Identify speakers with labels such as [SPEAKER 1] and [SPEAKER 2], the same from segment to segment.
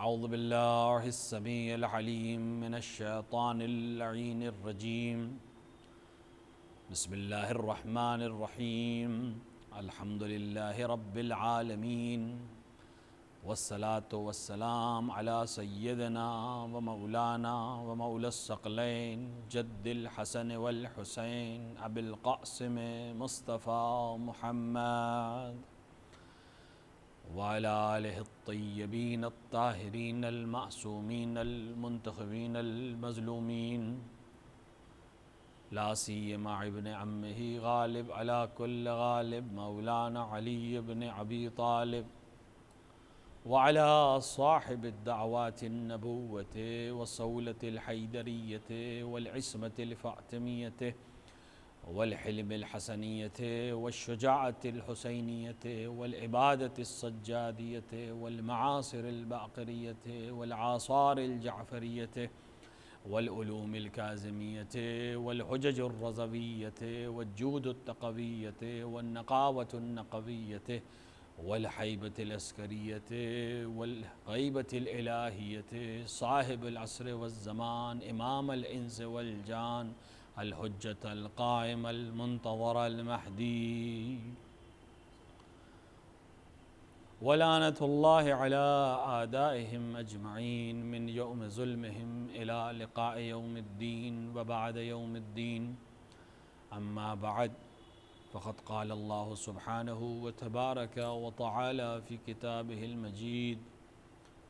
[SPEAKER 1] أعوذ بالله السميع العليم من الشيطان اللعين الرجيم. بسم الله الرحمن الرحيم. الحمد لله رب العالمين، والصلاة والسلام على سيدنا ومولانا ومولى الثقلين جد الحسن والحسين أبي القاسم مصطفى محمد وعلى آله الطيبين الطاهرين المعصومين المنتخبين المظلومين، لا سيما ابن عمه غالب على كل غالب مولانا علي بن أبي طالب، وعلى صاحب الدعوات النبوة والصولة الحيدرية والعصمة الفاطمية والحلم الحسنية والشجاعة الحسينية والعبادة السجادية والمعاصر الباقرية والعاصار الجعفرية والعلوم الكاظمية والحجج الرضوية والجود التقوية والنقاوة النقوية والحيبة العسكرية والغيبة الإلهية، صاحب العصر والزمان، إمام الإنس والجان، الحجة القائم المنتظر المهدي، ولعنة الله على أعدائهم أجمعين من يوم ظلمهم إلى لقاء يوم الدين وبعد يوم الدين. أما بعد، فقد قال الله سبحانه وتبارك وتعالى في كتابه المجيد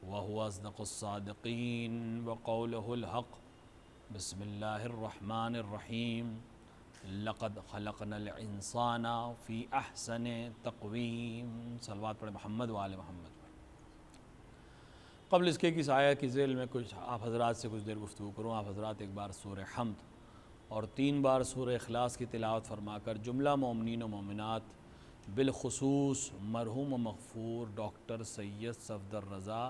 [SPEAKER 1] وهو أصدق الصادقين وقوله الحق. بسم الله الرحمن الرحيم. لقد خلقنا الانسان فی احسن تقویم. صلوات پڑھیں محمد و آل محمد. قبل اس کے اس آیت کی ذیل میں کچھ آپ حضرات سے کچھ دیر گفتگو کروں. آپ حضرات ایک بار سورہ حمد اور 3 بار سورہ اخلاص کی تلاوت فرما کر جملہ مومنین و مومنات بالخصوص مرحوم و مغفور ڈاکٹر سید صفدر رضا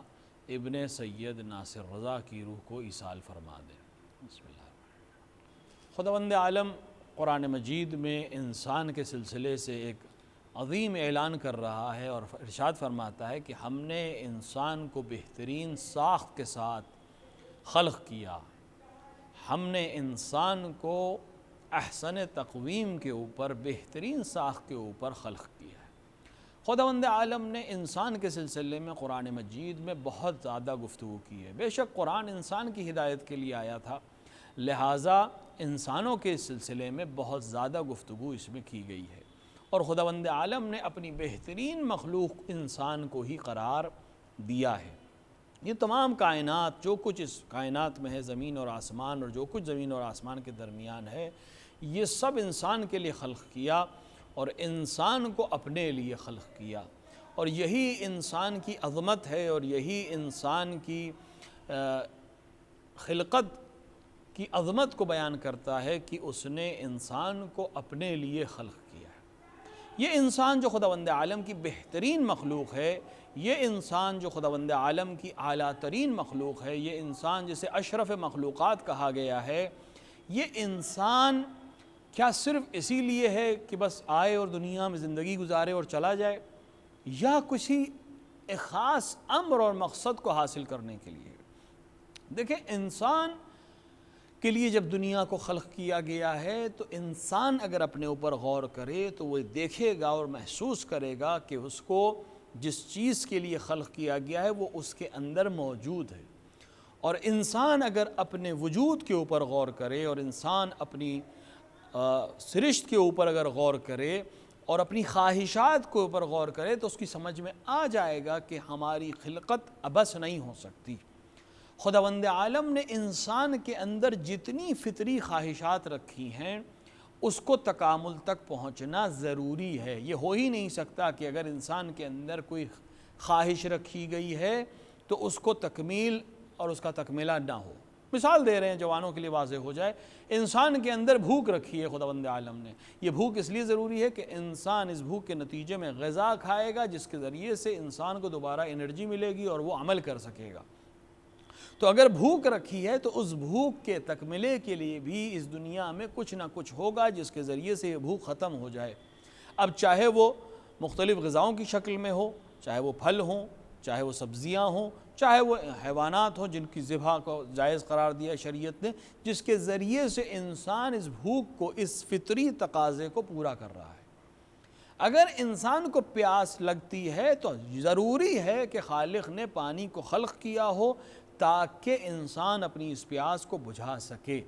[SPEAKER 1] ابن سید ناصر رضا کی روح کو ایصال فرما دیں. بسم اللہ. خداوند عالم قرآن مجید میں انسان کے سلسلے سے ایک عظیم اعلان کر رہا ہے اور ارشاد فرماتا ہے کہ ہم نے انسان کو بہترین ساخت کے ساتھ خلق کیا. ہم نے انسان کو احسن تقویم کے اوپر، بہترین ساخت کے اوپر خلق کیا ہے. خداوند عالم نے انسان کے سلسلے میں قرآن مجید میں بہت زیادہ گفتگو کی ہے. بے شک قرآن انسان کی ہدایت کے لیے آیا تھا، لہٰذا انسانوں کے سلسلے میں بہت زیادہ گفتگو اس میں کی گئی ہے، اور خداوند عالم نے اپنی بہترین مخلوق انسان کو ہی قرار دیا ہے. یہ تمام کائنات، جو کچھ اس کائنات میں ہے، زمین اور آسمان، اور جو کچھ زمین اور آسمان کے درمیان ہے، یہ سب انسان کے لیے خلق کیا اور انسان کو اپنے لیے خلق کیا. اور یہی انسان کی عظمت ہے اور یہی انسان کی خلقت کی عظمت کو بیان کرتا ہے کہ اس نے انسان کو اپنے لیے خلق کیا ہے. یہ انسان جو خداوند عالم کی بہترین مخلوق ہے، یہ انسان جو خداوند عالم کی اعلیٰ ترین مخلوق ہے، یہ انسان جسے اشرف مخلوقات کہا گیا ہے، یہ انسان کیا صرف اسی لیے ہے کہ بس آئے اور دنیا میں زندگی گزارے اور چلا جائے، یا کسی ایک خاص امر اور مقصد کو حاصل کرنے کے لیے؟ دیکھیں، انسان کے لیے جب دنیا کو خلق کیا گیا ہے تو انسان اگر اپنے اوپر غور کرے تو وہ دیکھے گا اور محسوس کرے گا کہ اس کو جس چیز کے لیے خلق کیا گیا ہے وہ اس کے اندر موجود ہے. اور انسان اگر اپنے وجود کے اوپر غور کرے اور انسان اپنی سرشت کے اوپر اگر غور کرے اور اپنی خواہشات کے اوپر غور کرے تو اس کی سمجھ میں آ جائے گا کہ ہماری خلقت عبث نہیں ہو سکتی. خداوند عالم نے انسان کے اندر جتنی فطری خواہشات رکھی ہیں اس کو تکامل تک پہنچنا ضروری ہے. یہ ہو ہی نہیں سکتا کہ اگر انسان کے اندر کوئی خواہش رکھی گئی ہے تو اس کو تکمیل اور اس کا تکملہ نہ ہو. مثال دے رہے ہیں جوانوں کے لیے واضح ہو جائے. انسان کے اندر بھوک رکھی ہے خداوند عالم نے. یہ بھوک اس لیے ضروری ہے کہ انسان اس بھوک کے نتیجے میں غذا کھائے گا جس کے ذریعے سے انسان کو دوبارہ انرجی ملے گی اور وہ عمل کر سکے گا. تو اگر بھوک رکھی ہے تو اس بھوک کے تکملے کے لیے بھی اس دنیا میں کچھ نہ کچھ ہوگا جس کے ذریعے سے یہ بھوک ختم ہو جائے. اب چاہے وہ مختلف غذاؤں کی شکل میں ہو، چاہے وہ پھل ہوں، چاہے وہ سبزیاں ہوں، چاہے وہ حیوانات ہوں جن کی ذبح کو جائز قرار دیا شریعت نے، جس کے ذریعے سے انسان اس بھوک کو، اس فطری تقاضے کو پورا کر رہا ہے۔ اگر انسان کو پیاس لگتی ہے تو ضروری ہے کہ خالق نے پانی کو خلق کیا ہو تاکہ انسان اپنی اس پیاس کو بجھا سکے۔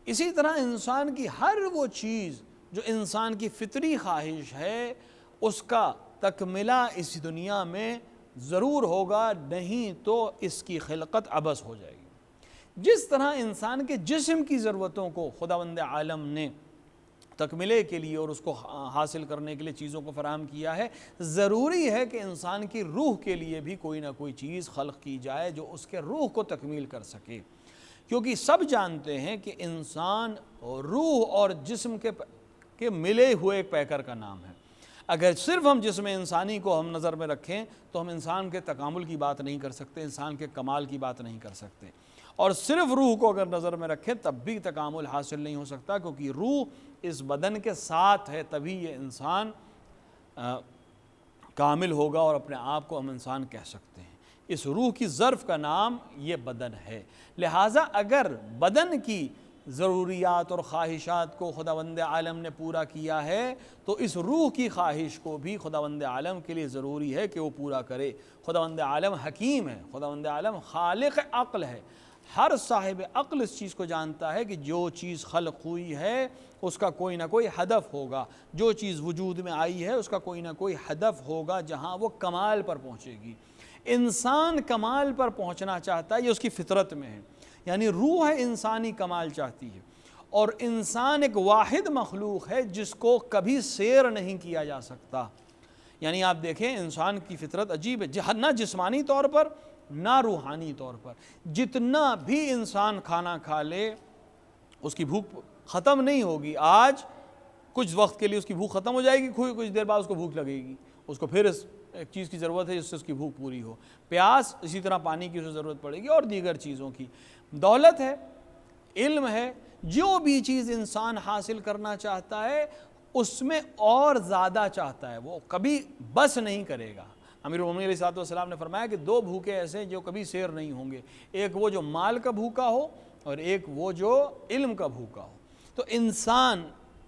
[SPEAKER 1] اسی طرح انسان کی ہر وہ چیز جو انسان کی فطری خواہش ہے اس کا تکملہ اس دنیا میں ضرور ہوگا، نہیں تو اس کی خلقت عبث ہو جائے گی۔ جس طرح انسان کے جسم کی ضرورتوں کو خداوند عالم نے تکملے کے لیے اور اس کو حاصل کرنے کے لیے چیزوں کو فراہم کیا ہے، ضروری ہے کہ انسان کی روح کے لیے بھی کوئی نہ کوئی چیز خلق کی جائے جو اس کے روح کو تکمیل کر سکے، کیونکہ سب جانتے ہیں کہ انسان روح اور جسم کے ملے ہوئے ایک پیکر کا نام ہے۔ اگر صرف ہم جسم انسانی کو ہم نظر میں رکھیں تو ہم انسان کے تکامل کی بات نہیں کر سکتے، انسان کے کمال کی بات نہیں کر سکتے، اور صرف روح کو اگر نظر میں رکھیں تب بھی تکامل حاصل نہیں ہو سکتا، کیونکہ روح اس بدن کے ساتھ ہے، تبھی یہ انسان کامل ہوگا اور اپنے آپ کو ہم انسان کہہ سکتے ہیں۔ اس روح کی ظرف کا نام یہ بدن ہے۔ لہٰذا اگر بدن کی ضروریات اور خواہشات کو خداوند عالم نے پورا کیا ہے تو اس روح کی خواہش کو بھی خداوند عالم کے لیے ضروری ہے کہ وہ پورا کرے۔ خداوند عالم حکیم ہے، خداوند عالم خالق عقل ہے۔ ہر صاحب عقل اس چیز کو جانتا ہے کہ جو چیز خلق ہوئی ہے اس کا کوئی نہ کوئی ہدف ہوگا، جو چیز وجود میں آئی ہے اس کا کوئی نہ کوئی ہدف ہوگا جہاں وہ کمال پر پہنچے گی۔ انسان کمال پر پہنچنا چاہتا ہے، یہ اس کی فطرت میں ہے، یعنی روح ہے انسانی کمال چاہتی ہے، اور انسان ایک واحد مخلوق ہے جس کو کبھی سیر نہیں کیا جا سکتا۔ یعنی آپ دیکھیں انسان کی فطرت عجیب ہے، نہ جسمانی طور پر نہ روحانی طور پر۔ جتنا بھی انسان کھانا کھا لے اس کی بھوک ختم نہیں ہوگی۔ آج کچھ وقت کے لیے اس کی بھوک ختم ہو جائے گی، کچھ دیر بعد اس کو بھوک لگے گی، اس کو پھر ایک چیز کی ضرورت ہے جس سے اس کی بھوک پوری ہو، پیاس، اسی طرح پانی کی اسے ضرورت پڑے گی اور دیگر چیزوں کی۔ دولت ہے، علم ہے، جو بھی چیز انسان حاصل کرنا چاہتا ہے اس میں اور زیادہ چاہتا ہے، وہ کبھی بس نہیں کرے گا۔ امیر المومنین علیہ السلام نے فرمایا کہ دو بھوکے ایسے ہیں جو کبھی سیر نہیں ہوں گے، ایک وہ جو مال کا بھوکا ہو اور ایک وہ جو علم کا بھوکا ہو۔ تو انسان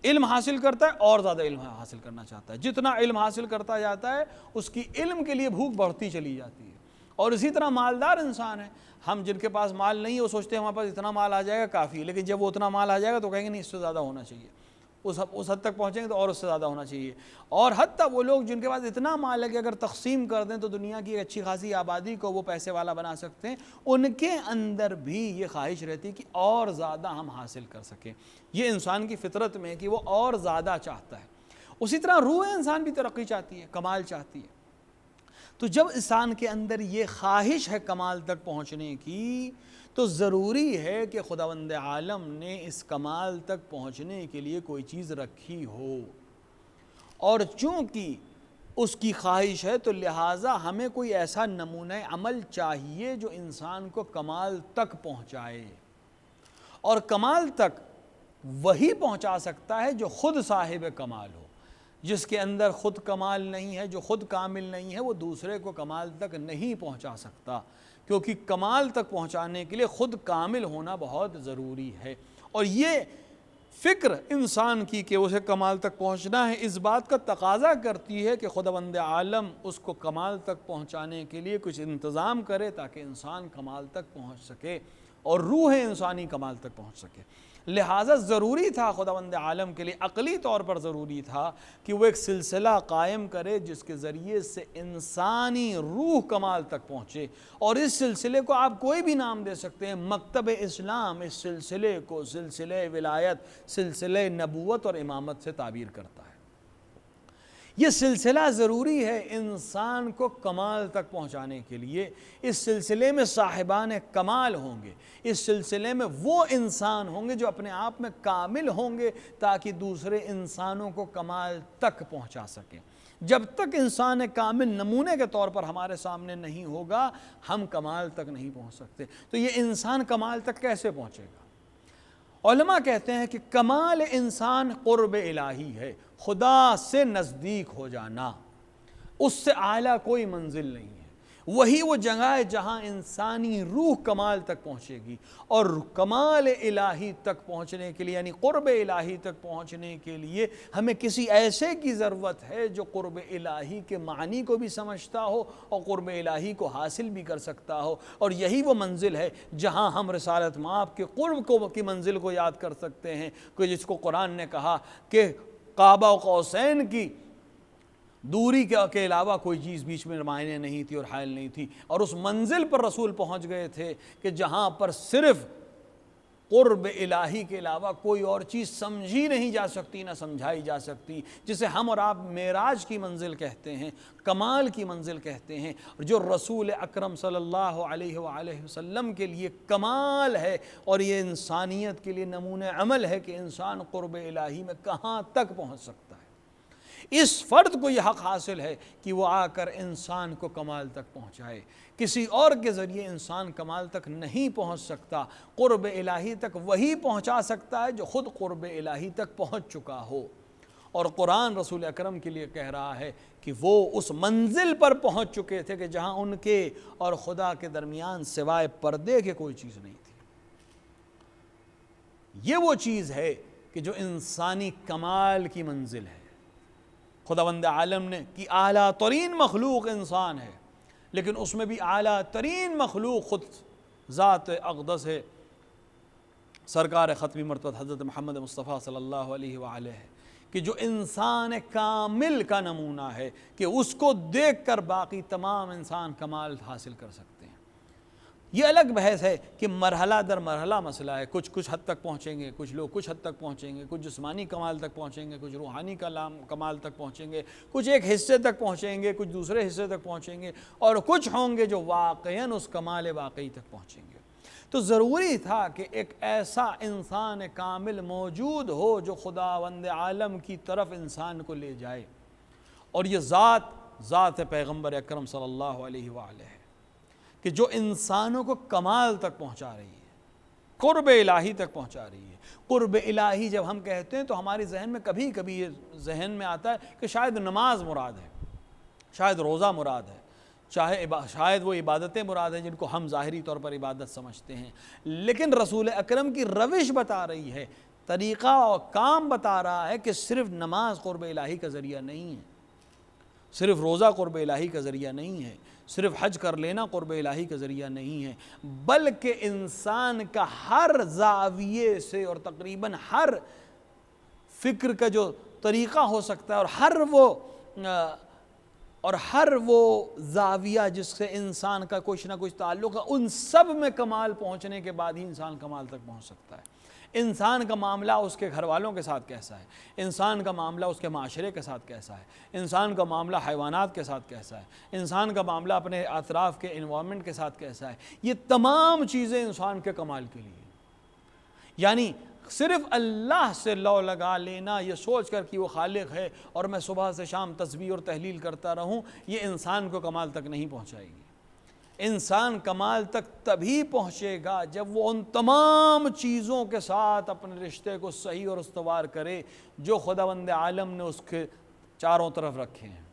[SPEAKER 1] علم حاصل کرتا ہے اور زیادہ علم حاصل کرنا چاہتا ہے، جتنا علم حاصل کرتا جاتا ہے اس کی علم کے لیے بھوک بڑھتی چلی جاتی ہے۔ اور اسی طرح مالدار انسان ہے، ہم جن کے پاس مال نہیں ہے وہ سوچتے ہیں ہمارے پاس اتنا مال آ جائے گا کافی، لیکن جب وہ اتنا مال آ جائے گا تو کہیں گے نہیں اس سے زیادہ ہونا چاہیے، اس حد تک پہنچیں گے تو اور اس سے زیادہ ہونا چاہیے۔ اور حتیٰ وہ لوگ جن کے پاس اتنا مال ہے کہ اگر تقسیم کر دیں تو دنیا کی اچھی خاصی آبادی کو وہ پیسے والا بنا سکتے ہیں، ان کے اندر بھی یہ خواہش رہتی ہے کہ اور زیادہ ہم حاصل کر سکیں۔ یہ انسان کی فطرت میں ہے کہ وہ اور زیادہ چاہتا ہے۔ اسی طرح روح انسان بھی ترقی چاہتی ہے، کمال چاہتی ہے۔ تو جب انسان کے اندر یہ خواہش ہے کمال تک پہنچنے کی تو ضروری ہے کہ خداوند عالم نے اس کمال تک پہنچنے کے لیے کوئی چیز رکھی ہو، اور چونکہ اس کی خواہش ہے تو لہٰذا ہمیں کوئی ایسا نمونہ عمل چاہیے جو انسان کو کمال تک پہنچائے، اور کمال تک وہی پہنچا سکتا ہے جو خود صاحب کمال ہو۔ جس کے اندر خود کمال نہیں ہے، جو خود کامل نہیں ہے، وہ دوسرے کو کمال تک نہیں پہنچا سکتا، کیونکہ کمال تک پہنچانے کے لیے خود کامل ہونا بہت ضروری ہے۔ اور یہ فکر انسان کی کہ اسے کمال تک پہنچنا ہے اس بات کا تقاضا کرتی ہے کہ خداوند عالم اس کو کمال تک پہنچانے کے لیے کچھ انتظام کرے تاکہ انسان کمال تک پہنچ سکے اور روح انسانی کمال تک پہنچ سکے۔ لہٰذا ضروری تھا خداوند عالم کے لیے، عقلی طور پر ضروری تھا کہ وہ ایک سلسلہ قائم کرے جس کے ذریعے سے انسانی روح کمال تک پہنچے، اور اس سلسلے کو آپ کوئی بھی نام دے سکتے ہیں۔ مکتب اسلام اس سلسلے کو سلسلہ ولایت، سلسلہ نبوت اور امامت سے تعبیر کرتا ہے۔ یہ سلسلہ ضروری ہے انسان کو کمال تک پہنچانے کے لیے۔ اس سلسلے میں صاحبان کمال ہوں گے، اس سلسلے میں وہ انسان ہوں گے جو اپنے آپ میں کامل ہوں گے تاکہ دوسرے انسانوں کو کمال تک پہنچا سکیں۔ جب تک انسان کامل نمونے کے طور پر ہمارے سامنے نہیں ہوگا ہم کمال تک نہیں پہنچ سکتے۔ تو یہ انسان کمال تک کیسے پہنچے گا؟ علماء کہتے ہیں کہ کمال انسان قرب الہی ہے، خدا سے نزدیک ہو جانا، اس سے اعلیٰ کوئی منزل نہیں ہے۔ وہی وہ جگہ ہے جہاں انسانی روح کمال تک پہنچے گی، اور کمال الہی تک پہنچنے کے لیے یعنی قرب الہی تک پہنچنے کے لیے ہمیں کسی ایسے کی ضرورت ہے جو قرب الہی کے معنی کو بھی سمجھتا ہو اور قرب الہی کو حاصل بھی کر سکتا ہو۔ اور یہی وہ منزل ہے جہاں ہم رسالت مآب کے قرب کی منزل کو یاد کر سکتے ہیں، کہ جس کو قرآن نے کہا کہ کعبہ و قوسین کی دوری کے علاوہ کوئی چیز بیچ میں معنی نہیں تھی اور حائل نہیں تھی، اور اس منزل پر رسول پہنچ گئے تھے کہ جہاں پر صرف قرب الہی کے علاوہ کوئی اور چیز سمجھی نہیں جا سکتی، نہ سمجھائی جا سکتی، جسے ہم اور آپ معراج کی منزل کہتے ہیں، کمال کی منزل کہتے ہیں، اور جو رسول اکرم صلی اللہ علیہ وآلہ وسلم کے لیے کمال ہے، اور یہ انسانیت کے لیے نمونہ عمل ہے کہ انسان قرب الہی میں کہاں تک پہنچ سکتا ہے۔ اس فرد کو یہ حق حاصل ہے کہ وہ آ کر انسان کو کمال تک پہنچائے، کسی اور کے ذریعے انسان کمال تک نہیں پہنچ سکتا۔ قرب الہی تک وہی پہنچا سکتا ہے جو خود قرب الہی تک پہنچ چکا ہو، اور قرآن رسول اکرم کے لیے کہہ رہا ہے کہ وہ اس منزل پر پہنچ چکے تھے کہ جہاں ان کے اور خدا کے درمیان سوائے پردے کے کوئی چیز نہیں تھی۔ یہ وہ چیز ہے کہ جو انسانی کمال کی منزل ہے۔ خداوند عالم نے کہ اعلیٰ ترین مخلوق انسان ہے، لیکن اس میں بھی اعلیٰ ترین مخلوق خود ذات اقدس ہے، سرکار ختمی مرتبہ حضرت محمد مصطفیٰ صلی اللہ علیہ وآلہ ہے، کہ جو انسان کامل کا نمونہ ہے، کہ اس کو دیکھ کر باقی تمام انسان کمال حاصل کر سکتے ہیں۔ یہ الگ بحث ہے کہ مرحلہ در مرحلہ مسئلہ ہے، کچھ حد تک پہنچیں گے، کچھ لوگ کچھ حد تک پہنچیں گے، کچھ جسمانی کمال تک پہنچیں گے، کچھ روحانی کمال تک پہنچیں گے، کچھ ایک حصے تک پہنچیں گے، کچھ دوسرے حصے تک پہنچیں گے، اور کچھ ہوں گے جو واقعاً اس کمال واقعی تک پہنچیں گے۔ تو ضروری تھا کہ ایک ایسا انسان کامل موجود ہو جو خداوند عالم کی طرف انسان کو لے جائے، اور یہ ذات پیغمبر اکرم صلی اللہ علیہ وآلہ ہے کہ جو انسانوں کو کمال تک پہنچا رہی ہے، قرب الہی تک پہنچا رہی ہے۔ قرب الہی جب ہم کہتے ہیں تو ہمارے ذہن میں کبھی کبھی یہ ذہن میں آتا ہے کہ شاید نماز مراد ہے، شاید روزہ مراد ہے، شاید وہ عبادتیں مراد ہیں جن کو ہم ظاہری طور پر عبادت سمجھتے ہیں، لیکن رسول اکرم کی روش بتا رہی ہے، طریقہ اور کام بتا رہا ہے کہ صرف نماز قرب الہی کا ذریعہ نہیں ہے، صرف روزہ قرب الہی کا ذریعہ نہیں ہے، صرف حج کر لینا قرب الہی کا ذریعہ نہیں ہے، بلکہ انسان کا ہر زاویے سے اور تقریباً ہر فکر کا جو طریقہ ہو سکتا ہے، اور ہر وہ زاویہ جس سے انسان کا کچھ نہ کچھ تعلق ہے، ان سب میں کمال پہنچنے کے بعد ہی انسان کمال تک پہنچ سکتا ہے۔ انسان کا معاملہ اس کے گھر والوں کے ساتھ کیسا ہے، انسان کا معاملہ اس کے معاشرے کے ساتھ کیسا ہے، انسان کا معاملہ حیوانات کے ساتھ کیسا ہے، انسان کا معاملہ اپنے اطراف کے انوائرمنٹ کے ساتھ کیسا ہے، یہ تمام چیزیں انسان کے کمال کے لیے، یعنی صرف اللہ سے لو لگا لینا، یہ سوچ کر کہ وہ خالق ہے اور میں صبح سے شام تسبیح اور تحلیل کرتا رہوں، یہ انسان کو کمال تک نہیں پہنچائے گی۔ انسان کمال تک تبھی پہنچے گا جب وہ ان تمام چیزوں کے ساتھ اپنے رشتے کو صحیح اور استوار کرے جو خداوند عالم نے اس کے چاروں طرف رکھے ہیں۔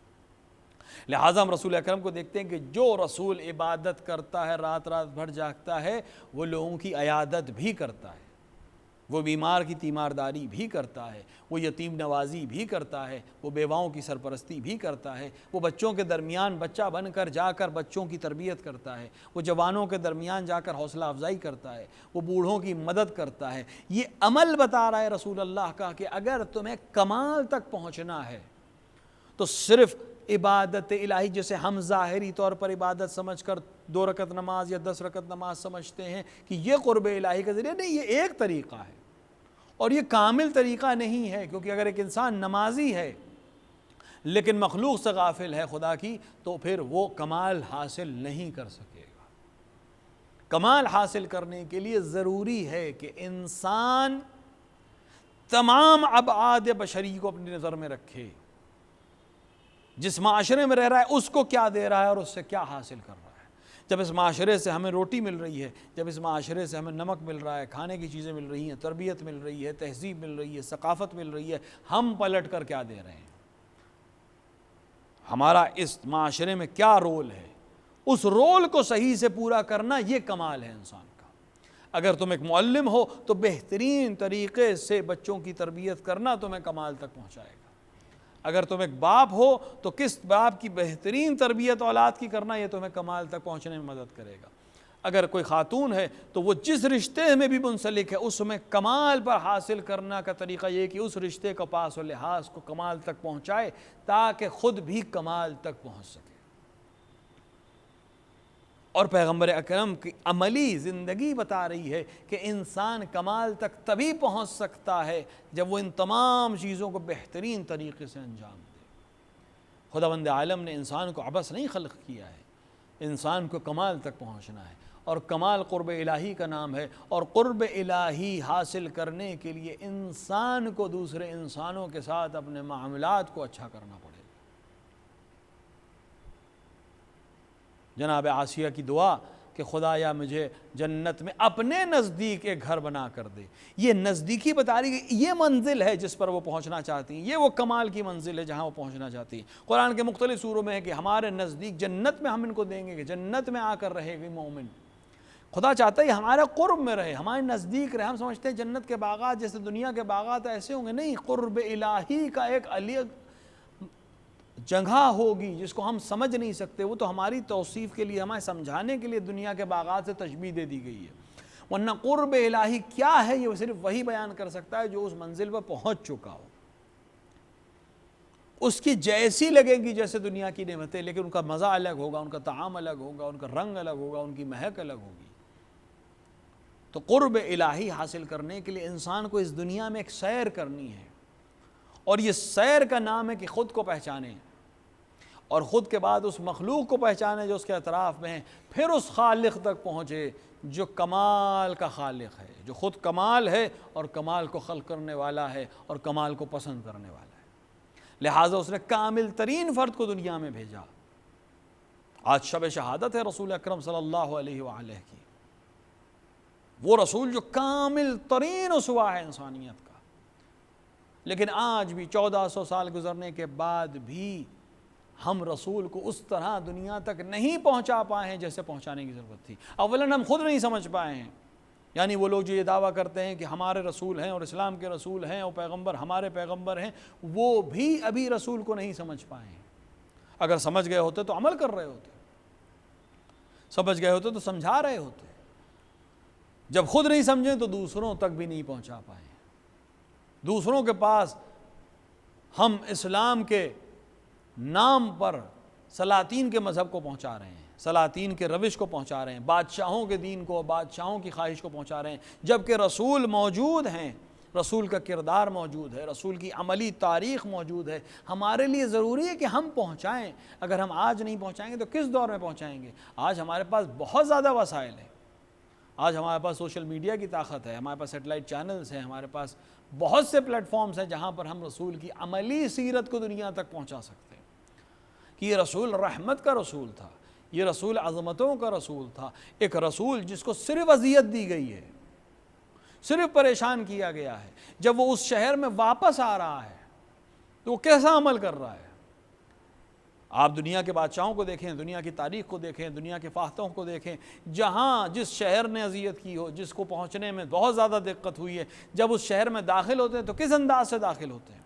[SPEAKER 1] لہٰذا ہم رسول اکرم کو دیکھتے ہیں کہ جو رسول عبادت کرتا ہے، رات بھر جاگتا ہے، وہ لوگوں کی عیادت بھی کرتا ہے، وہ بیمار کی تیمارداری بھی کرتا ہے، وہ یتیم نوازی بھی کرتا ہے، وہ بیواؤں کی سرپرستی بھی کرتا ہے، وہ بچوں کے درمیان بچہ بن کر جا کر بچوں کی تربیت کرتا ہے، وہ جوانوں کے درمیان جا کر حوصلہ افزائی کرتا ہے، وہ بوڑھوں کی مدد کرتا ہے۔ یہ عمل بتا رہا ہے رسول اللہ کا کہ اگر تمہیں کمال تک پہنچنا ہے تو صرف عبادت الہی جسے ہم ظاہری طور پر عبادت سمجھ کر 2 رکعت نماز یا 10 رکعت نماز سمجھتے ہیں کہ یہ قرب الہی کا ذریعہ نہیں، یہ ایک طریقہ ہے اور یہ کامل طریقہ نہیں ہے، کیونکہ اگر ایک انسان نمازی ہے لیکن مخلوق سے غافل ہے خدا کی تو پھر وہ کمال حاصل نہیں کر سکے گا۔ کمال حاصل کرنے کے لیے ضروری ہے کہ انسان تمام ابعاد بشری کو اپنی نظر میں رکھے، جس معاشرے میں رہ رہا ہے اس کو کیا دے رہا ہے اور اس سے کیا حاصل کر رہا ہے۔ جب اس معاشرے سے ہمیں روٹی مل رہی ہے، جب اس معاشرے سے ہمیں نمک مل رہا ہے، کھانے کی چیزیں مل رہی ہیں، تربیت مل رہی ہے، تہذیب مل رہی ہے، ثقافت مل رہی ہے، ہم پلٹ کر کیا دے رہے ہیں، ہمارا اس معاشرے میں کیا رول ہے، اس رول کو صحیح سے پورا کرنا یہ کمال ہے انسان کا۔ اگر تم ایک معلم ہو تو بہترین طریقے سے بچوں کی تربیت کرنا تمہیں کمال تک پہنچائے گا۔ اگر تم ایک باپ ہو تو کس باپ کی بہترین تربیت اولاد کی کرنا یہ تمہیں کمال تک پہنچنے میں مدد کرے گا۔ اگر کوئی خاتون ہے تو وہ جس رشتے میں بھی منسلک ہے اس میں کمال پر حاصل کرنا کا طریقہ یہ کہ اس رشتے کا پاس و لحاظ کو کمال تک پہنچائے تاکہ خود بھی کمال تک پہنچ سکے۔ اور پیغمبر اکرم کی عملی زندگی بتا رہی ہے کہ انسان کمال تک تبھی پہنچ سکتا ہے جب وہ ان تمام چیزوں کو بہترین طریقے سے انجام دے۔ خداوند عالم نے انسان کو عبث نہیں خلق کیا ہے، انسان کو کمال تک پہنچنا ہے، اور کمال قرب الہی کا نام ہے، اور قرب الہی حاصل کرنے کے لیے انسان کو دوسرے انسانوں کے ساتھ اپنے معاملات کو اچھا کرنا پڑے گا۔ جناب آسیہ کی دعا کہ خدایا مجھے جنت میں اپنے نزدیک ایک گھر بنا کر دے، یہ نزدیکی بتا رہی کہ یہ منزل ہے جس پر وہ پہنچنا چاہتی ہیں، یہ وہ کمال کی منزل ہے جہاں وہ پہنچنا چاہتی ہیں۔ قرآن کے مختلف سوروں میں ہے کہ ہمارے نزدیک جنت میں ہم ان کو دیں گے کہ جنت میں آ کر رہے گی مومن۔ خدا چاہتا ہے ہمارے قرب میں رہے، ہمارے نزدیک رہے۔ ہم سمجھتے ہیں جنت کے باغات جیسے دنیا کے باغات ایسے ہوں گے، نہیں، قرب الہی کا ایک الگ جگہ ہوگی جس کو ہم سمجھ نہیں سکتے، وہ تو ہماری توصیف کے لیے، ہمیں سمجھانے کے لیے دنیا کے باغات سے تشبیہ دے دی گئی ہے، ورنہ قرب الہی کیا ہے یہ صرف وہی بیان کر سکتا ہے جو اس منزل پر پہنچ چکا ہو۔ اس کی جیسی لگے گی جیسے دنیا کی نعمتیں، لیکن ان کا مزہ الگ ہوگا، ان کا طعام الگ ہوگا، ان کا رنگ الگ ہوگا، ان کی مہک الگ ہوگی۔ تو قرب الہی حاصل کرنے کے لیے انسان کو اس دنیا میں ایک سیر کرنی ہے، اور یہ سیر کا نام ہے کہ خود کو پہچانے، اور خود کے بعد اس مخلوق کو پہچانے جو اس کے اطراف میں ہے، پھر اس خالق تک پہنچے جو کمال کا خالق ہے، جو خود کمال ہے اور کمال کو خلق کرنے والا ہے اور کمال کو پسند کرنے والا ہے۔ لہٰذا اس نے کامل ترین فرد کو دنیا میں بھیجا۔ آج شب شہادت ہے رسول اکرم صلی اللہ علیہ وآلہ کی، وہ رسول جو کامل ترین اسوہ ہے انسانیت کا، لیکن آج بھی 1400 سال گزرنے کے بعد بھی ہم رسول کو اس طرح دنیا تک نہیں پہنچا پائے ہیں جیسے پہنچانے کی ضرورت تھی۔ اولاً ہم خود نہیں سمجھ پائے ہیں، یعنی وہ لوگ جو یہ دعویٰ کرتے ہیں کہ ہمارے رسول ہیں اور اسلام کے رسول ہیں اور پیغمبر ہمارے پیغمبر ہیں، وہ بھی ابھی رسول کو نہیں سمجھ پائے ہیں۔ اگر سمجھ گئے ہوتے تو عمل کر رہے ہوتے، سمجھ گئے ہوتے تو سمجھا رہے ہوتے، جب خود نہیں سمجھیں تو دوسروں تک بھی نہیں پہنچا پائے۔ دوسروں کے پاس ہم اسلام کے نام پر سلاطین کے مذہب کو پہنچا رہے ہیں، سلاطین کے روش کو پہنچا رہے ہیں، بادشاہوں کے دین کو، بادشاہوں کی خواہش کو پہنچا رہے ہیں، جبکہ رسول موجود ہیں، رسول کا کردار موجود ہے، رسول کی عملی تاریخ موجود ہے۔ ہمارے لیے ضروری ہے کہ ہم پہنچائیں۔ اگر ہم آج نہیں پہنچائیں گے تو کس دور میں پہنچائیں گے؟ آج ہمارے پاس بہت زیادہ وسائل ہیں، آج ہمارے پاس سوشل میڈیا کی طاقت ہے، ہمارے پاس سیٹلائٹ چینلز ہیں، ہمارے پاس بہت سے پلیٹ فارمز ہیں جہاں پر ہم رسول کی عملی سیرت کو دنیا تک پہنچا سکتے ہیں کہ یہ رسول رحمت کا رسول تھا، یہ رسول عظمتوں کا رسول تھا، ایک رسول جس کو صرف اذیت دی گئی ہے، صرف پریشان کیا گیا ہے۔ جب وہ اس شہر میں واپس آ رہا ہے تو وہ کیسا عمل کر رہا ہے؟ آپ دنیا کے بادشاہوں کو دیکھیں، دنیا کی تاریخ کو دیکھیں، دنیا کے فاتحوں کو دیکھیں، جہاں جس شہر نے اذیت کی ہو، جس کو پہنچنے میں بہت زیادہ دقت ہوئی ہے، جب اس شہر میں داخل ہوتے ہیں تو کس انداز سے داخل ہوتے ہیں؟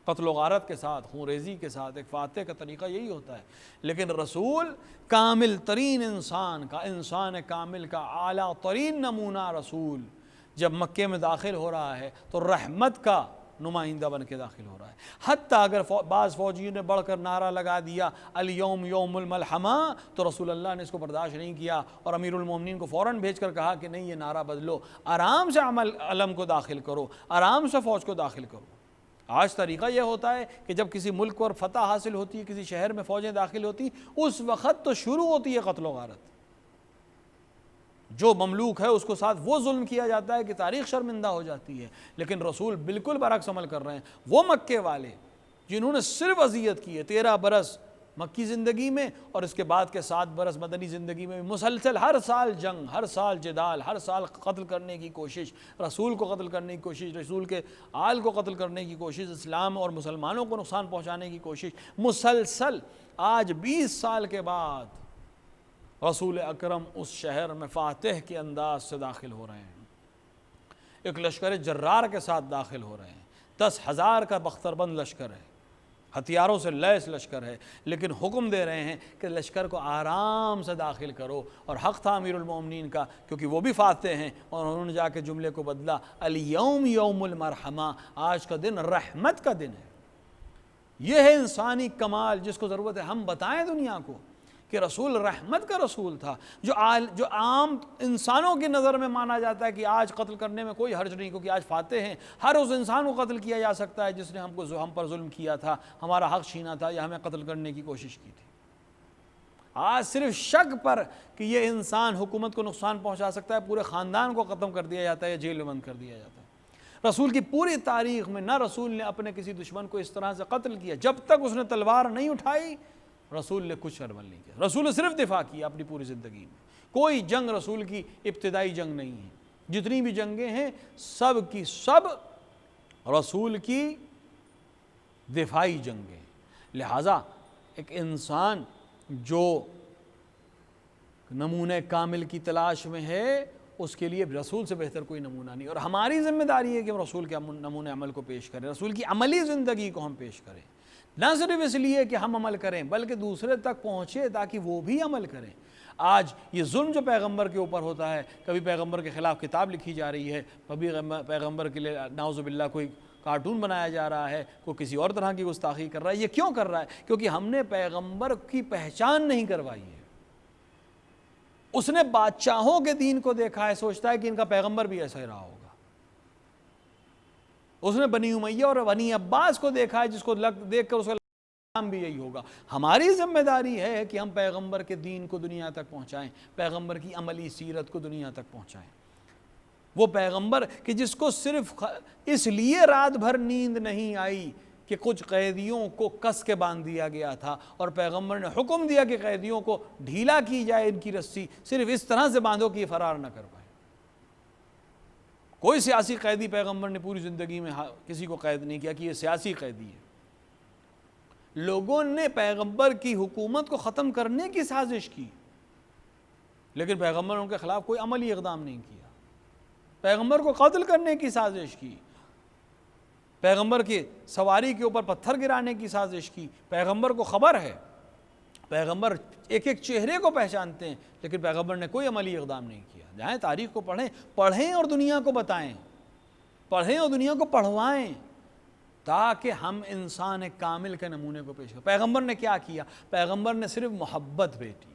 [SPEAKER 1] قتل و غارت کے ساتھ، خون ریزی کے ساتھ۔ ایک فاتح کا طریقہ یہی ہوتا ہے، لیکن رسول کامل ترین انسان کا، انسان کامل کا اعلیٰ ترین نمونہ رسول جب مکے میں داخل ہو رہا ہے تو رحمت کا نمائندہ بن کے داخل ہو رہا ہے۔ حتیٰ اگر بعض فوجیوں نے بڑھ کر نعرہ لگا دیا الیوم یوم الملحمہ تو رسول اللہ نے اس کو برداشت نہیں کیا اور امیر المومنین کو فوراً بھیج کر کہا کہ نہیں، یہ نعرہ بدلو، آرام سے علم کو داخل کرو، آرام سے فوج کو داخل کرو۔ آج طریقہ یہ ہوتا ہے کہ جب کسی ملک پر فتح حاصل ہوتی ہے، کسی شہر میں فوجیں داخل ہوتی، اس وقت تو شروع ہوتی ہے قتل و غارت۔ جو مملوک ہے اس کو ساتھ وہ ظلم کیا جاتا ہے کہ تاریخ شرمندہ ہو جاتی ہے، لیکن رسول بالکل برعکس عمل کر رہے ہیں۔ وہ مکے والے جنہوں نے صرف اذیت کی ہے 13 برس مکی زندگی میں اور اس کے بعد کے 7 برس مدنی زندگی میں مسلسل ہر سال جنگ، ہر سال جدال، ہر سال قتل کرنے کی کوشش، رسول کو قتل کرنے کی کوشش، رسول کے آل کو قتل کرنے کی کوشش، اسلام اور مسلمانوں کو نقصان پہنچانے کی کوشش، مسلسل۔ آج 20 سال کے بعد رسول اکرم اس شہر میں فاتح کے انداز سے داخل ہو رہے ہیں، ایک لشکر جرار کے ساتھ داخل ہو رہے ہیں، 10,000 کا بختربند لشکر ہے، ہتھیاروں سے لیس لشکر ہے، لیکن حکم دے رہے ہیں کہ لشکر کو آرام سے داخل کرو، اور حق تھا امیر المومنین کا، کیونکہ وہ بھی فاتح ہیں، اور انہوں نے جا کے جملے کو بدلا، الیوم یوم المرحمہ، آج کا دن رحمت کا دن ہے۔ یہ ہے انسانی کمال جس کو ضرورت ہے ہم بتائیں دنیا کو کہ رسول رحمت کا رسول تھا، جو عام انسانوں کی نظر میں مانا جاتا ہے کہ آج قتل کرنے میں کوئی حرج نہیں، کیونکہ آج فاتح ہیں، ہر اس انسان کو قتل کیا جا سکتا ہے جس نے ہم پر ظلم کیا تھا، ہمارا حق چھینا تھا یا ہمیں قتل کرنے کی کوشش کی تھی۔ آج صرف شک پر کہ یہ انسان حکومت کو نقصان پہنچا سکتا ہے، پورے خاندان کو ختم کر دیا جاتا ہے یا جیل میں بند کر دیا جاتا ہے۔ رسول کی پوری تاریخ میں نہ رسول نے اپنے کسی دشمن کو اس طرح سے قتل کیا، جب تک اس نے تلوار نہیں اٹھائی رسول نے کچھ عمل نہیں کیا، رسول نے صرف دفاع کیا اپنی پوری زندگی میں۔ کوئی جنگ رسول کی ابتدائی جنگ نہیں ہے، جتنی بھی جنگیں ہیں سب کی سب رسول کی دفاعی جنگیں۔ لہٰذا ایک انسان جو نمونہ کامل کی تلاش میں ہے اس کے لیے رسول سے بہتر کوئی نمونہ نہیں، اور ہماری ذمہ داری ہے کہ ہم رسول کے نمونہ عمل کو پیش کریں، رسول کی عملی زندگی کو ہم پیش کریں، نہ صرف اس لیے کہ ہم عمل کریں بلکہ دوسرے تک پہنچے تاکہ وہ بھی عمل کریں۔ آج یہ ظلم جو پیغمبر کے اوپر ہوتا ہے، کبھی پیغمبر کے خلاف کتاب لکھی جا رہی ہے، کبھی پیغمبر کے لیے نعوذ باللہ کوئی کارٹون بنایا جا رہا ہے، کوئی کسی اور طرح کی گستاخی کر رہا ہے، یہ کیوں کر رہا ہے؟ کیونکہ ہم نے پیغمبر کی پہچان نہیں کروائی ہے۔ اس نے بادشاہوں کے دین کو دیکھا ہے، سوچتا ہے کہ ان کا پیغمبر بھی ایسا ہی رہا ہوگا۔ اس نے بنی امیہ اور بنی عباس کو دیکھا ہے، جس کو دیکھ کر اس کا نام بھی یہی ہوگا۔ ہماری ذمہ داری ہے کہ ہم پیغمبر کے دین کو دنیا تک پہنچائیں، پیغمبر کی عملی سیرت کو دنیا تک پہنچائیں۔ وہ پیغمبر کہ جس کو صرف اس لیے رات بھر نیند نہیں آئی کہ کچھ قیدیوں کو کس کے باندھ دیا گیا تھا، اور پیغمبر نے حکم دیا کہ قیدیوں کو ڈھیلا کی جائے، ان کی رسی صرف اس طرح سے باندھو کہ یہ فرار نہ کر پائے۔ کوئی سیاسی قیدی پیغمبر نے پوری زندگی میں کسی کو قید نہیں کیا کہ یہ سیاسی قیدی ہے۔ لوگوں نے پیغمبر کی حکومت کو ختم کرنے کی سازش کی، لیکن پیغمبر نے ان کے خلاف کوئی عملی اقدام نہیں کیا۔ پیغمبر کو قتل کرنے کی سازش کی، پیغمبر کی سواری کے اوپر پتھر گرانے کی سازش کی۔ پیغمبر کو خبر ہے، پیغمبر ایک ایک چہرے کو پہچانتے ہیں، لیکن پیغمبر نے کوئی عملی اقدام نہیں کیا۔ جائیں تاریخ کو پڑھیں اور دنیا کو بتائیں، پڑھیں اور دنیا کو پڑھوائیں، تاکہ ہم انسان کامل کے نمونے کو پیش کریں۔ پیغمبر نے کیا کیا؟ پیغمبر نے صرف محبت بھیجی،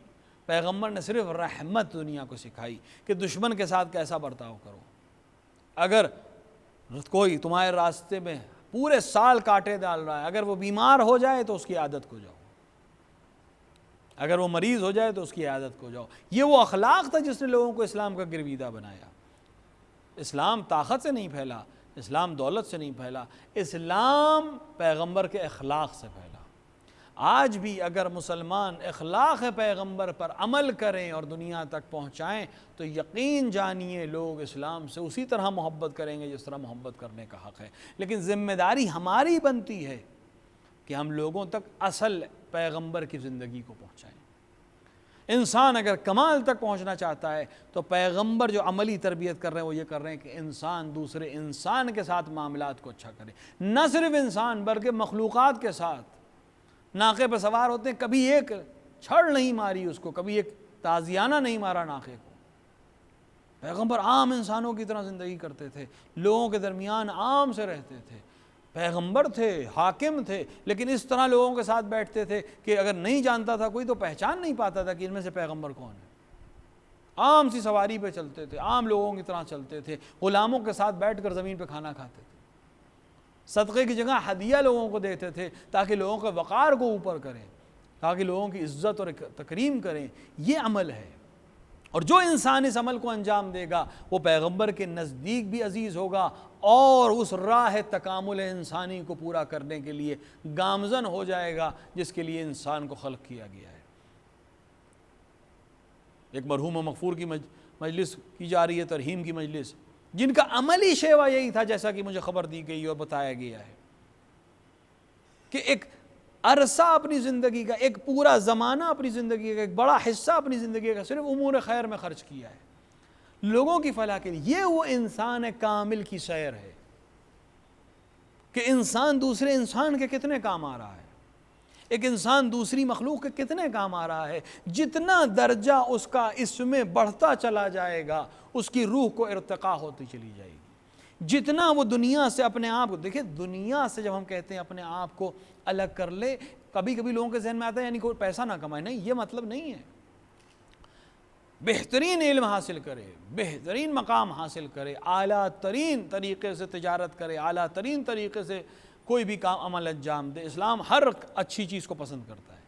[SPEAKER 1] پیغمبر نے صرف رحمت دنیا کو سکھائی کہ دشمن کے ساتھ کیسا برتاؤ کرو۔ اگر کوئی تمہارے راستے میں پورے سال کانٹے ڈال رہا ہے، اگر وہ بیمار ہو جائے تو اس کی عادت کو جاؤ، اگر وہ مریض ہو جائے تو اس کی عادت کو جاؤ۔ یہ وہ اخلاق تھا جس نے لوگوں کو اسلام کا گرویدہ بنایا۔ اسلام طاقت سے نہیں پھیلا، اسلام دولت سے نہیں پھیلا، اسلام پیغمبر کے اخلاق سے پھیلا۔ آج بھی اگر مسلمان اخلاق پیغمبر پر عمل کریں اور دنیا تک پہنچائیں تو یقین جانیے لوگ اسلام سے اسی طرح محبت کریں گے جس طرح محبت کرنے کا حق ہے۔ لیکن ذمہ داری ہماری بنتی ہے کہ ہم لوگوں تک اصل پیغمبر کی زندگی کو پہنچائیں۔ انسان اگر کمال تک پہنچنا چاہتا ہے تو پیغمبر جو عملی تربیت کر رہے ہیں وہ یہ کر رہے ہیں کہ انسان دوسرے انسان کے ساتھ معاملات کو اچھا کرے، نہ صرف انسان بلکہ مخلوقات کے ساتھ۔ ناقے پہ سوار ہوتے ہیں، کبھی ایک چھڑ نہیں ماری اس کو، کبھی ایک تازیانہ نہیں مارا ناقے کو۔ پیغمبر عام انسانوں کی طرح زندگی کرتے تھے، لوگوں کے درمیان عام سے رہتے تھے، پیغمبر تھے، حاکم تھے، لیکن اس طرح لوگوں کے ساتھ بیٹھتے تھے کہ اگر نہیں جانتا تھا کوئی تو پہچان نہیں پاتا تھا کہ ان میں سے پیغمبر کون ہے۔ عام سی سواری پہ چلتے تھے، عام لوگوں کی طرح چلتے تھے، غلاموں کے ساتھ بیٹھ کر زمین پہ کھانا کھاتے تھے، صدقے کی جگہ ہدیہ لوگوں کو دیتے تھے تاکہ لوگوں کے وقار کو اوپر کریں، تاکہ لوگوں کی عزت اور تکریم کریں۔ یہ عمل ہے، اور جو انسان اس عمل کو انجام دے گا وہ پیغمبر کے نزدیک بھی عزیز ہوگا اور اس راہ تکامل انسانی کو پورا کرنے کے لیے گامزن ہو جائے گا جس کے لیے انسان کو خلق کیا گیا ہے۔ ایک مرحوم و مغفور کی مجلس کی جا رہی ہے، ترحیم کی مجلس، جن کا عملی شیوا یہی تھا جیسا کہ مجھے خبر دی گئی اور بتایا گیا ہے کہ ایک عرصہ اپنی زندگی کا، ایک پورا زمانہ اپنی زندگی کا، ایک بڑا حصہ اپنی زندگی کا صرف امور خیر میں خرچ کیا ہے، لوگوں کی فلاح کے لیے. یہ وہ انسان کامل کی سیر ہے کہ انسان دوسرے انسان کے کتنے کام آ رہا ہے، ایک انسان دوسری مخلوق کے کتنے کام آ رہا ہے. جتنا درجہ اس کا اس میں بڑھتا چلا جائے گا اس کی روح کو ارتقاء ہوتی چلی جائے گی. جتنا وہ دنیا سے اپنے آپ کو، دیکھیں دنیا سے جب ہم کہتے ہیں اپنے آپ کو الگ کر لے، کبھی کبھی لوگوں کے ذہن میں آتا ہے یعنی کوئی پیسہ نہ کمائے. نہیں، یہ مطلب نہیں ہے. بہترین علم حاصل کرے، بہترین مقام حاصل کرے، اعلیٰ ترین طریقے سے تجارت کرے، اعلیٰ ترین طریقے سے کوئی بھی کام عمل انجام دے. اسلام ہر اچھی چیز کو پسند کرتا ہے.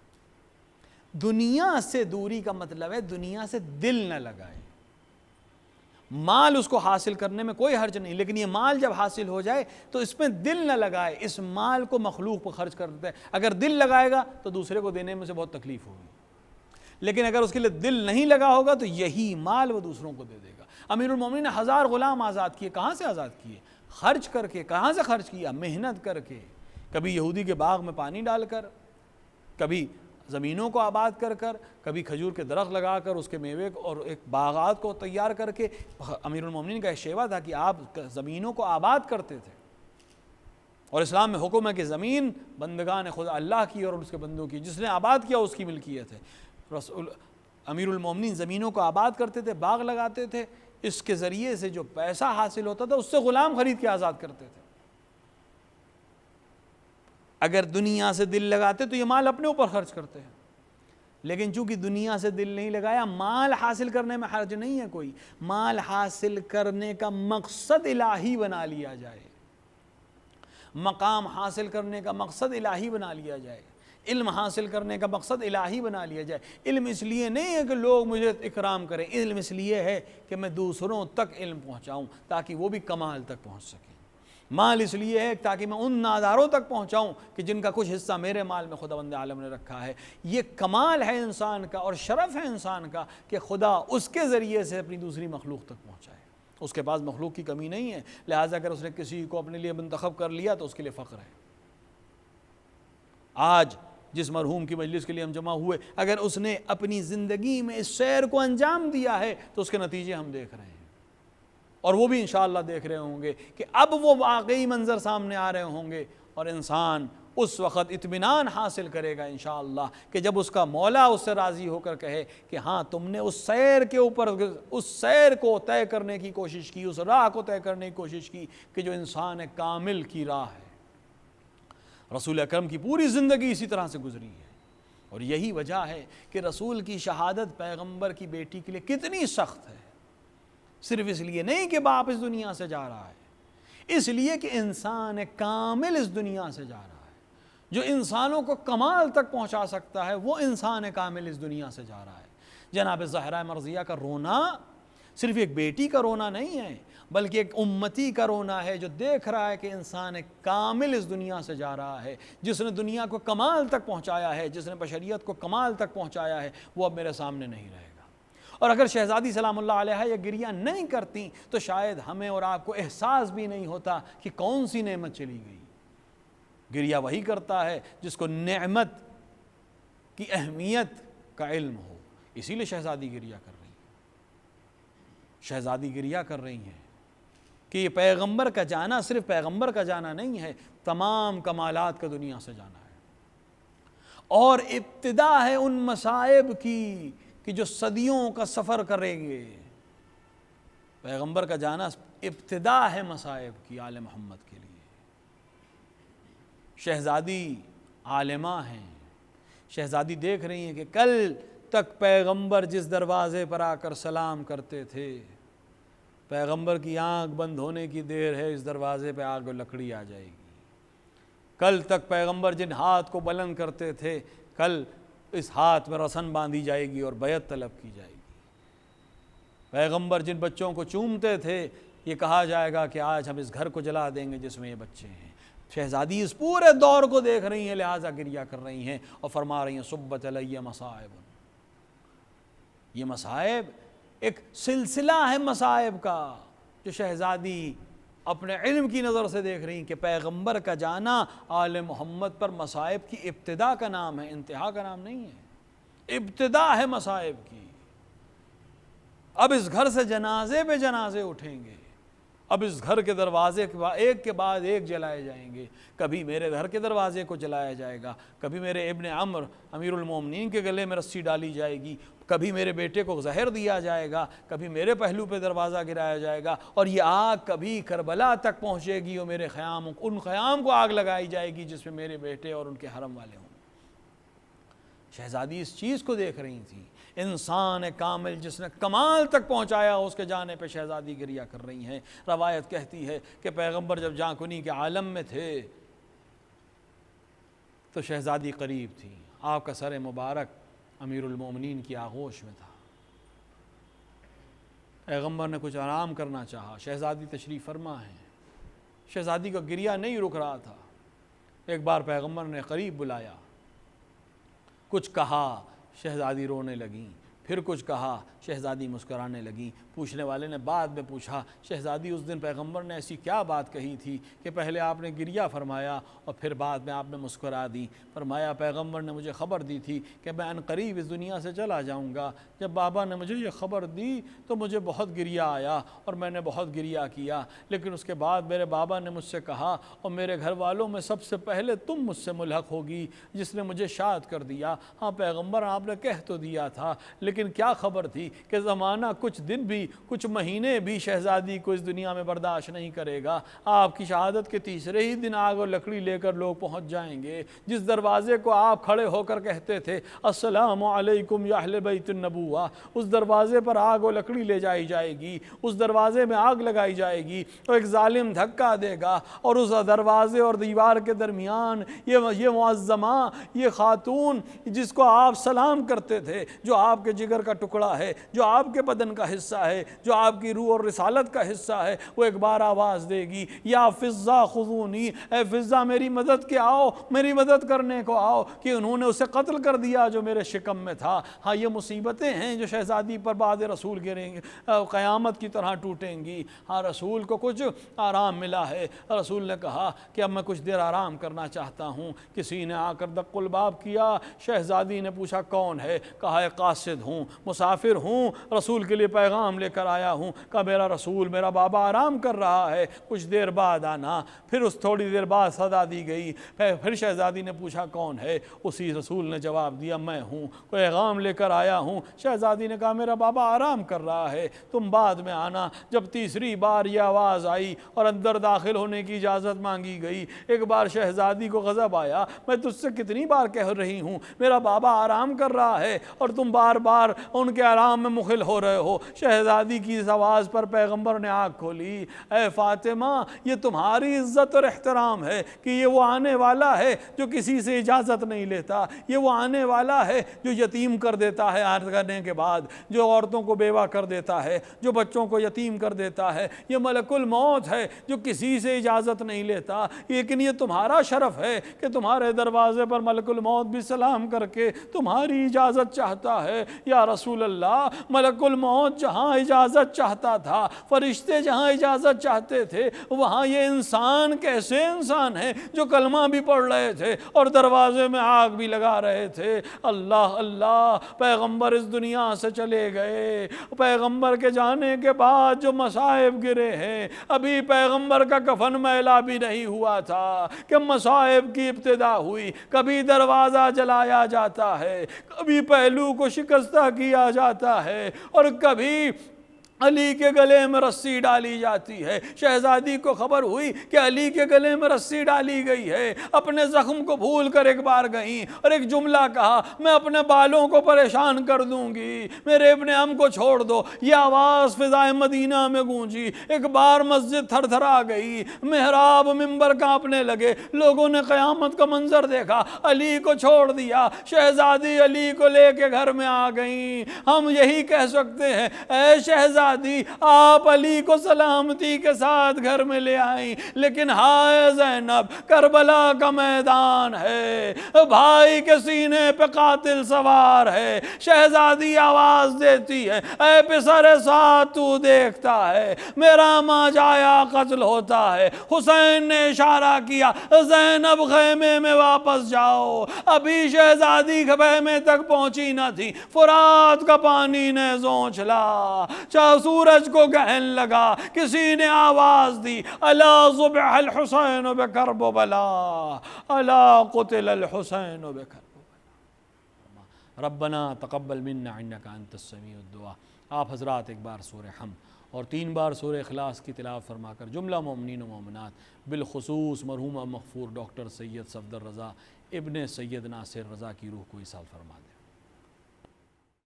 [SPEAKER 1] دنیا سے دوری کا مطلب ہے دنیا سے دل نہ لگائے. مال اس کو حاصل کرنے میں کوئی حرج نہیں، لیکن یہ مال جب حاصل ہو جائے تو اس میں دل نہ لگائے، اس مال کو مخلوق پر خرچ کر دیتا ہے. اگر دل لگائے گا تو دوسرے کو دینے میں سے بہت تکلیف ہوگی، لیکن اگر اس کے لیے دل نہیں لگا ہوگا تو یہی مال وہ دوسروں کو دے دے گا. امیر المومنین نے 1000 غلام آزاد کیے. کہاں سے آزاد کیے؟ خرچ کر کے. کہاں سے خرچ کیا؟ محنت کر کے. کبھی یہودی کے باغ میں پانی ڈال کر، کبھی زمینوں کو آباد کر کر، کبھی کھجور کے درخت لگا کر اس کے میوے اور ایک باغات کو تیار کر کے. امیر المومنین کا ایک شیوا تھا کہ آپ زمینوں کو آباد کرتے تھے، اور اسلام میں حکم ہے کہ زمین بندگان خدا اللہ کی اور اس کے بندوں کی، جس نے آباد کیا اس کی ملکیت ہے. امیر المومنین زمینوں کو آباد کرتے تھے، باغ لگاتے تھے. اس کے ذریعے سے جو پیسہ حاصل ہوتا تھا اس سے غلام خرید کے آزاد کرتے تھے. اگر دنیا سے دل لگاتے تو یہ مال اپنے اوپر خرچ کرتے ہیں، لیکن چونکہ دنیا سے دل نہیں لگایا، مال حاصل کرنے میں حرج نہیں ہے کوئی. مال حاصل کرنے کا مقصد الہی بنا لیا جائے، مقام حاصل کرنے کا مقصد الہی بنا لیا جائے، علم حاصل کرنے کا مقصد الہی بنا لیا جائے. علم اس لیے نہیں ہے کہ لوگ مجھے اکرام کریں، علم اس لیے ہے کہ میں دوسروں تک علم پہنچاؤں تاکہ وہ بھی کمال تک پہنچ سکیں. مال اس لیے ہے تاکہ میں ان ناداروں تک پہنچاؤں کہ جن کا کچھ حصہ میرے مال میں خداوند عالم نے رکھا ہے. یہ کمال ہے انسان کا اور شرف ہے انسان کا کہ خدا اس کے ذریعے سے اپنی دوسری مخلوق تک پہنچائے. اس کے پاس مخلوق کی کمی نہیں ہے، لہٰذا اگر اس نے کسی کو اپنے لیے منتخب کر لیا تو اس کے لیے فخر ہے. آج جس مرحوم کی مجلس کے لیے ہم جمع ہوئے، اگر اس نے اپنی زندگی میں اس سیر کو انجام دیا ہے تو اس کے نتیجے ہم دیکھ رہے ہیں، اور وہ بھی انشاءاللہ دیکھ رہے ہوں گے کہ اب وہ واقعی منظر سامنے آ رہے ہوں گے. اور انسان اس وقت اطمینان حاصل کرے گا انشاءاللہ کہ جب اس کا مولا اس سے راضی ہو کر کہے کہ ہاں تم نے اس سیر کے اوپر، اس سیر کو طے کرنے کی کوشش کی، اس راہ کو طے کرنے کی کوشش کی کہ جو انسان کامل کی راہ ہے. رسول اکرم کی پوری زندگی اسی طرح سے گزری ہے، اور یہی وجہ ہے کہ رسول کی شہادت پیغمبر کی بیٹی کے لیے کتنی سخت ہے. صرف اس لیے نہیں کہ باپ اس دنیا سے جا رہا ہے، اس لیے کہ انسان کامل اس دنیا سے جا رہا ہے. جو انسانوں کو کمال تک پہنچا سکتا ہے وہ انسان کامل اس دنیا سے جا رہا ہے. جناب زہرہ مرضیہ کا رونا صرف ایک بیٹی کا رونا نہیں ہے، بلکہ ایک امتی کا رونا ہے جو دیکھ رہا ہے کہ انسان کامل اس دنیا سے جا رہا ہے. جس نے دنیا کو کمال تک پہنچایا ہے، جس نے بشریت کو کمال تک پہنچایا ہے، وہ اب میرے سامنے نہیں رہے گا. اور اگر شہزادی سلام اللہ علیہ یہ گریہ نہیں کرتی تو شاید ہمیں اور آپ کو احساس بھی نہیں ہوتا کہ کون سی نعمت چلی گئی. گریہ وہی کرتا ہے جس کو نعمت کی اہمیت کا علم ہو. اسی لیے شہزادی گریہ کر رہی ہیں، شہزادی گریہ کر رہی ہیں کہ یہ پیغمبر کا جانا صرف پیغمبر کا جانا نہیں ہے، تمام کمالات کا دنیا سے جانا ہے. اور ابتدا ہے ان مصائب کی کہ جو صدیوں کا سفر کریں گے. پیغمبر کا جانا ابتدا ہے مصائب کی آل محمد کے لیے. شہزادی عالمہ ہیں، شہزادی دیکھ رہی ہیں کہ کل تک پیغمبر جس دروازے پر آ کر سلام کرتے تھے، پیغمبر کی آنکھ بند ہونے کی دیر ہے، اس دروازے پہ آگ و لکڑی آ جائے گی. کل تک پیغمبر جن ہاتھ کو بلند کرتے تھے، کل اس ہاتھ میں رسن باندھی جائے گی اور بیعت طلب کی جائے گی. پیغمبر جن بچوں کو چومتے تھے، یہ کہا جائے گا کہ آج ہم اس گھر کو جلا دیں گے جس میں یہ بچے ہیں. شہزادی اس پورے دور کو دیکھ رہی ہیں، لہٰذا گریہ کر رہی ہیں اور فرما رہی ہیں صبت علیہ مصائب. یہ مصائب ایک سلسلہ ہے مصائب کا جو شہزادی اپنے علم کی نظر سے دیکھ رہی ہیں کہ پیغمبر کا جانا آل محمد پر مصائب کی ابتدا کا نام ہے، انتہا کا نام نہیں ہے، ابتدا ہے مصائب کی۔ اب اس گھر سے جنازے پہ جنازے اٹھیں گے، اب اس گھر کے دروازے ایک کے بعد ایک جلائے جائیں گے، کبھی میرے گھر کے دروازے کو جلایا جائے گا، کبھی میرے ابن عمر امیر المومنین کے گلے میں رسی ڈالی جائے گی، کبھی میرے بیٹے کو زہر دیا جائے گا، کبھی میرے پہلو پہ دروازہ گرایا جائے گا، اور یہ آگ کبھی کربلا تک پہنچے گی اور میرے خیام ان خیام کو آگ لگائی جائے گی جس میں میرے بیٹے اور ان کے حرم والے ہوں۔ شہزادی اس چیز کو دیکھ رہی تھی، انسان کامل جس نے کمال تک پہنچایا اس کے جانے پہ شہزادی گریہ کر رہی ہیں۔ روایت کہتی ہے کہ پیغمبر جب جاں کنی کے عالم میں تھے تو شہزادی قریب تھی، آپ کا سر مبارک امیر المومنین کی آغوش میں تھا۔ پیغمبر نے کچھ آرام کرنا چاہا، شہزادی تشریف فرما ہے، شہزادی کا گریہ نہیں رک رہا تھا۔ ایک بار پیغمبر نے قریب بلایا، کچھ کہا، شہزادی رونے لگیں، پھر کچھ کہا، شہزادی مسکرانے لگیں۔ پوچھنے والے نے بعد میں پوچھا، شہزادی اس دن پیغمبر نے ایسی کیا بات کہی تھی کہ پہلے آپ نے گریہ فرمایا اور پھر بعد میں آپ نے مسکرا دی؟ فرمایا پیغمبر نے مجھے خبر دی تھی کہ میں عنقریب اس دنیا سے چلا جاؤں گا۔ جب بابا نے مجھے یہ خبر دی تو مجھے بہت گریہ آیا اور میں نے بہت گریہ کیا، لیکن اس کے بعد میرے بابا نے مجھ سے کہا اور میرے گھر والوں میں سب سے پہلے تم مجھ سے ملحق ہوگی جس نے مجھے شاد کر دیا۔ ہاں پیغمبر آپ نے کہہ تو دیا تھا، لیکن کیا خبر تھی کہ زمانہ کچھ دن بھی کچھ مہینے بھی شہزادی کو اس دنیا میں برداشت نہیں کرے گا۔ آپ کی شہادت کے تیسرے ہی دن آگ اور لکڑی لے کر لوگ پہنچ جائیں گے۔ جس دروازے کو آپ کھڑے ہو کر کہتے تھے السلام علیکم یا اہل بیت النبوہ، اس دروازے پر آگ اور لکڑی لے جائی جائے گی، اس دروازے میں آگ لگائی جائے گی، تو ایک ظالم دھکا دے گا اور اس دروازے اور دیوار کے درمیان یہ معظمہ، یہ خاتون جس کو آپ سلام کرتے تھے، جو آپ کے جگر کا ٹکڑا ہے، جو آپ کے بدن کا حصہ ہے، جو آپ کی روح اور رسالت کا حصہ ہے، وہ ایک بار آواز دے گی یا فضہ خذونی، اے فضہ میری مدد کے آؤ، میری مدد کرنے کو آؤ، کہ انہوں نے اسے قتل کر دیا جو میرے شکم میں تھا۔ ہاں یہ مصیبتیں ہیں جو شہزادی پر بعد رسول گریں گے، قیامت کی طرح ٹوٹیں گی۔ ہاں رسول کو کچھ آرام ملا ہے، رسول نے کہا کہ اب میں کچھ دیر آرام کرنا چاہتا ہوں۔ کسی نے آ کر دق الباب کیا، شہزادی نے پوچھا کون ہے؟ کہا ہے قاصد ہوں، مسافر ہوں، رسول کے لیے پیغام لے کر آیا ہوں۔ کہا میرا رسول، میرا بابا آرام کر رہا ہے، کچھ دیر بعد آنا۔ پھر اس تھوڑی دیر بعد صدا دی گئی، پھر شہزادی نے پوچھا کون ہے؟ اسی رسول نے جواب دیا میں ہوں، پیغام لے کر آیا ہوں۔ شہزادی نے کہا میرا بابا آرام کر رہا ہے، تم بعد میں آنا۔ جب تیسری بار یہ آواز آئی اور اندر داخل ہونے کی اجازت مانگی گئی، ایک بار شہزادی کو غضب آیا، میں تجھ سے کتنی بار کہہ رہی ہوں میرا بابا آرام کر رہا ہے اور تم بار بار ان کے آرام میں مخل ہو رہے ہو۔ شہزادی کی اس آواز پر پیغمبر نے آنکھ کھولی، اے فاطمہ یہ تمہاری عزت اور احترام ہے کہ یہ وہ آنے والا ہے جو کسی سے اجازت نہیں لیتا، یہ وہ آنے والا ہے جو یتیم کر دیتا ہے عرض کرنے کے بعد، جو عورتوں کو بیوہ کر دیتا ہے، جو بچوں کو یتیم کر دیتا ہے، یہ ملک الموت ہے جو کسی سے اجازت نہیں لیتا۔ لیکن یہ تمہارا شرف ہے کہ تمہارے دروازے پر ملک الموت بھی سلام کر کے تمہاری اجازت چاہتا ہے۔ یا رسول اللہ، ملک الموت جہاں اجازت چاہتا تھا، فرشتے جہاں اجازت چاہتے تھے، وہاں یہ انسان کیسے انسان ہے جو کلمہ بھی پڑھ رہے تھے اور دروازے میں آگ بھی لگا رہے تھے۔ اللہ اللہ، پیغمبر اس دنیا سے چلے گئے، پیغمبر کے جانے کے بعد جو مصائب گرے ہیں، ابھی پیغمبر کا کفن میلا بھی نہیں ہوا تھا کہ مصائب کی ابتدا ہوئی۔ کبھی دروازہ جلایا جاتا ہے، کبھی پہلو کو شکستہ کیا جاتا ہے، اور کبھی علی کے گلے میں رسی ڈالی جاتی ہے۔ شہزادی کو خبر ہوئی کہ علی کے گلے میں رسی ڈالی گئی ہے، اپنے زخم کو بھول کر ایک بار گئیں اور ایک جملہ کہا، میں اپنے بالوں کو پریشان کر دوں گی، میرے ابن عم کو چھوڑ دو۔ یہ آواز فضائے مدینہ میں گونجی، ایک بار مسجد تھر تھرا گئی، محراب منبر کانپنے لگے، لوگوں نے قیامت کا منظر دیکھا، علی کو چھوڑ دیا، شہزادی علی کو لے کے گھر میں آ گئیں۔ ہم یہی کہہ سکتے ہیں، اے شہزادی شہزادی آپ علی کو سلامتی کے ساتھ گھر میں لے آئیں، لیکن ہائے زینب کربلا کا میدان ہے، بھائی کے سینے پہ قاتل سوار ہے۔ شہزادی آواز دیتی ہے اے پسر سعد تو دیکھتا ہے میرا ماں جایا قتل ہوتا ہے۔ حسین نے اشارہ کیا زینب خیمے میں واپس جاؤ، ابھی شہزادی خیمے تک پہنچی نہ تھی، فرات کا پانی نے زونچلا، سورج کو گہن لگا، کسی نے آواز دی الا ذبح الحسین بکرب بلا، الا قتل الحسین بکرب بلا۔ ربنا تقبل منا انک انت السمیع الدعاء۔ آپ حضرات ایک بار سورہ حمد اور 3 بار سورہ اخلاص کی تلاوت فرما کر جملہ مومنین و مومنات بالخصوص مرحوم مغفور ڈاکٹر سید صفدر رضا ابن سید ناصر رضا کی روح کو ایصال فرما دیں۔